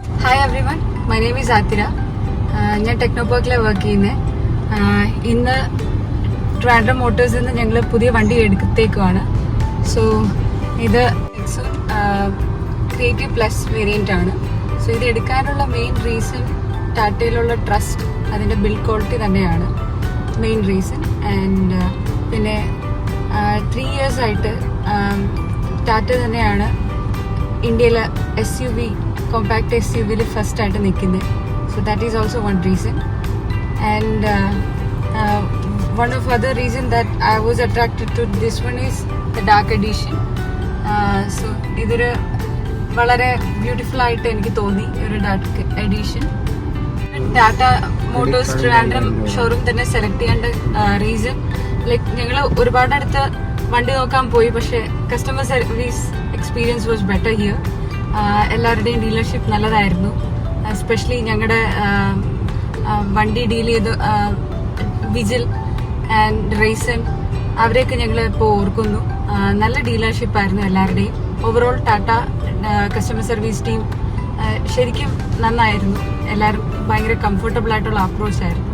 Hi every one, my name is Athira. ഞാൻ ടെക്നോപാർക്കിലാണ് work ചെയ്യുന്നത്. ഇന്ന് ട്രാൻഡ്രം മോട്ടോഴ്സിൽ നിന്ന് ഞങ്ങൾ പുതിയ വണ്ടി എടുത്തേക്കുവാണ്. സോ ഇത് നെക്സോൺ ക്രിയേറ്റീവ് പ്ലസ് വേരിയൻ്റ് ആണ്. സോ ഇത് എടുക്കാനുള്ള മെയിൻ റീസൺ ടാറ്റയിലുള്ള ട്രസ്റ്റ്, അതിൻ്റെ ബിൽഡ് ക്വാളിറ്റി തന്നെയാണ് മെയിൻ റീസൺ. ആൻഡ് പിന്നെ 3 years ആയിട്ട് ടാറ്റ തന്നെയാണ് ഇന്ത്യയിലെ SUV കോമ്പാക്ട് SUV ഫസ്റ്റ് ആയിട്ട് നിൽക്കുന്നത്. So that is also one reason. And one of other reason that I was attracted to this one is the dark edition. So ഇതൊരു വളരെ beautiful ആയിട്ട് എനിക്ക് തോന്നി ഒരു dark edition. Tata Motors Trivandrum showroom തന്നെ select ചെയ്യേണ്ട റീസൺ, ലൈക്ക് ഞങ്ങൾ ഒരുപാട് അടുത്ത് വണ്ടി നോക്കാൻ പോയി, പക്ഷേ customer service experience was better here. എല്ലാവരുടെയും ഡീലർഷിപ്പ് നല്ലതായിരുന്നു. എസ്പെഷ്യലി ഞങ്ങളുടെ വണ്ടി ഡീൽ ചെയ്ത് വിജിൽ ആൻഡ് റൈസൺ, അവരെയൊക്കെ ഞങ്ങൾ ഇപ്പോൾ ഓർക്കുന്നു. നല്ല ഡീലർഷിപ്പായിരുന്നു എല്ലാവരുടെയും. Overall Tata customer service team ശരിക്കും നന്നായിരുന്നു. എല്ലാവരും ഭയങ്കര കംഫർട്ടബിൾ ആയിട്ടുള്ള അപ്രോച്ച് ആയിരുന്നു.